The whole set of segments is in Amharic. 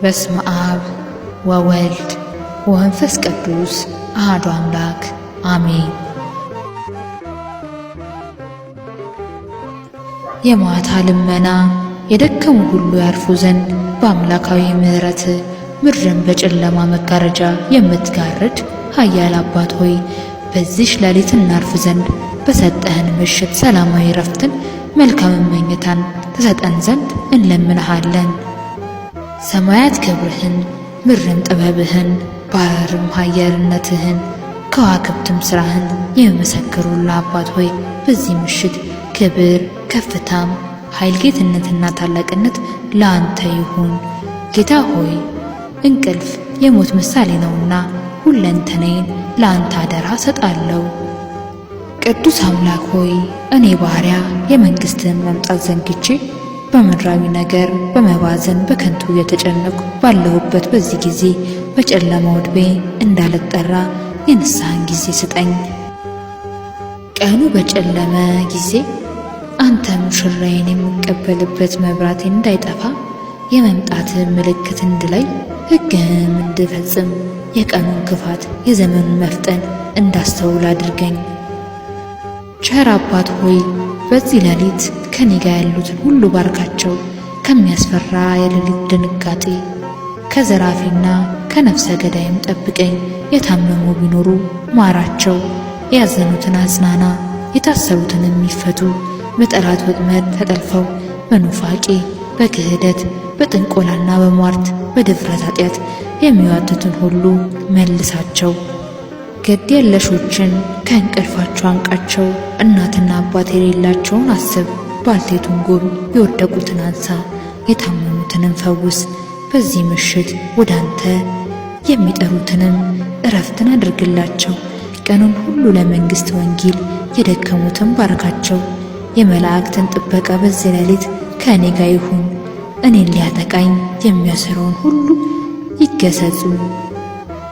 በስመ አብ ወወልድ ወመንፈስ ቅዱስ አሐዱ አምላክ አሜን። የማታ ልመና የደከሙ ሁሉ ያርፉ ዘንድ በአምላካዊ ምሕረት ምድርን በጨለማ መጋረጃ የምትጋርድ ኃያል አባት ሆይ በዚህ ሌሊት እናርፍ ዘንድ በሰጠህን ምሽት ሰላማዊ ረፍትን መልካም መኝታን ተሰጠን ዘንድ እንለምንሃለን። ሰማያት ክብርህን ምድርም ጥበብህን ባህርም ኃያልነትህን ከዋክብትም ሥራህን የሚመሰክሩልህ አባት ሆይ በዚህ ምሽት ክብር ከፍታም ኃይል ጌትነትና ታላቅነት ለአንተ ይሁን። ጌታ ሆይ እንቅልፍ የሞት ምሳሌ ነውና ሁለንተናዬን ለአንተ አደራ ሰጣለሁ። ቅዱስ አምላክ ሆይ እኔ ባሪያ የመንግሥትህን መምጣት ዘንግቼ በምድራዊ ነገር በመባዘን በከንቱ የተጨነቁ ባለሁበት በዚህ ጊዜ በጨለማው ዕድሜ እንዳልጠራ የንስሐን ጊዜ ስጠኝ። ቀኑ በጨለመ ጊዜ አንተ ሙሽራዬን የምቀበልበት መብራቴን እንዳይጠፋ የመምጣትህን ምልክት እንድላይ ሕግህንም እንድፈጽም የቀኑን ክፋት የዘመኑን መፍጠን እንዳስተውል አድርገኝ። ቸር አባት ሆይ በዚህ ሌሊት ከኔ ጋር ያሉትን ሁሉ ባርካቸው። ከሚያስፈራ የሌሊት ድንጋጤ ከዘራፊና ከነፍሰ ገዳይም ጠብቀኝ። የታመሙ ቢኖሩ ማራቸው፣ ያዘኑትን አጽናና፣ የታሰሩትንም ይፈቱ። በጠላት ወጥመድ ተጠልፈው በኑፋቄ በክህደት በጥንቆላና በሟርት በድፍረት ኃጢአት የሚዋትቱን ሁሉ መልሳቸው። ገድ የለሾችን ከእንቅልፋቸው አንቃቸው። እናትና አባት የሌላቸውን አስብ። ባልቴቱን ጎብኝ፣ የወደቁትን አንሳ፣ የታመሙትንም ፈውስ። በዚህ ምሽት ወደ አንተ የሚጠሩትንም እረፍትን አድርግላቸው። ቀኑን ሁሉ ለመንግሥት ወንጌል የደከሙትን ባርካቸው። የመላእክትን ጥበቃ በዚህ ሌሊት ከእኔ ጋር ይሁን። እኔን ሊያጠቃኝ የሚያሰረውን ሁሉ ይገሰጹ።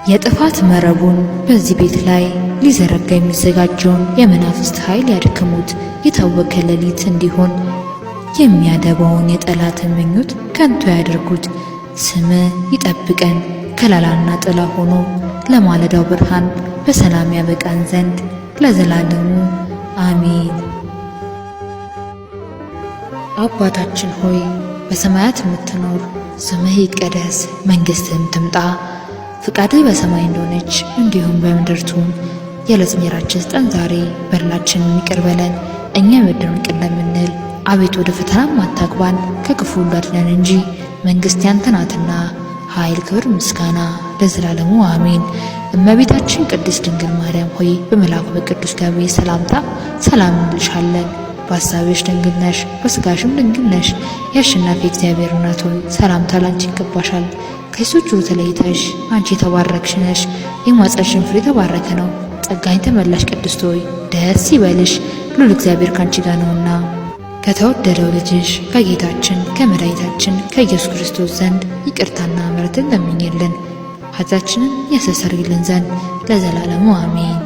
የጥፋት መረቡን በዚህ ቤት ላይ ሊዘረጋ የሚዘጋጀውን የመናፍስት ኃይል ያድክሙት። የታወከ ሌሊት እንዲሆን የሚያደባውን የጠላትን ምኞት ከንቱ ያደርጉት። ስም ይጠብቀን ከለላና ጥላ ሆኖ ለማለዳው ብርሃን በሰላም ያበቃን ዘንድ ለዘላለሙ አሜን። አባታችን ሆይ በሰማያት የምትኖር ስምህ ይቀደስ፣ መንግሥትህም ትምጣ፣ ፍቃድህ በሰማይ እንደሆነች እንዲሁም በምድር ትሁን። የዕለት እንጀራችንን ስጠን ዛሬ፣ በደላችንን ይቅር በለን እኛ የበደሉንን ይቅር እንደምንል፣ አቤቱ ወደ ፈተናም አታግባን ከክፉ ሁሉ አድነን እንጂ መንግሥት ያንተ ናትና ኃይል፣ ክብር፣ ምስጋና ለዘላለሙ አሜን። እመቤታችን ቅድስት ድንግል ማርያም ሆይ በመልአኩ በቅዱስ ገብርኤል ሰላምታ ሰላም እንልሻለን። በሐሳብሽ ድንግል ነሽ፣ በሥጋሽም ድንግል ነሽ። የአሸናፊ እግዚአብሔር እናት ሆይ ሰላምታ ላንቺ ይገባሻል። ከሴቶች ሁሉ ተለይተሽ አንቺ የተባረክሽ ነሽ፣ የማኅፀንሽም ፍሬ የተባረከ ነው። ጸጋን የተመላሽ ቅድስት ሆይ ደስ ይበልሽ፣ ልዑል እግዚአብሔር ካንቺ ጋር ነውና ከተወደደው ልጅሽ ከጌታችን ከመድኃኒታችን ከኢየሱስ ክርስቶስ ዘንድ ይቅርታና ምሕረትን ለምኝልን ኃጢአታችንን ያስተሰርይልን ዘንድ ለዘላለሙ አሜን።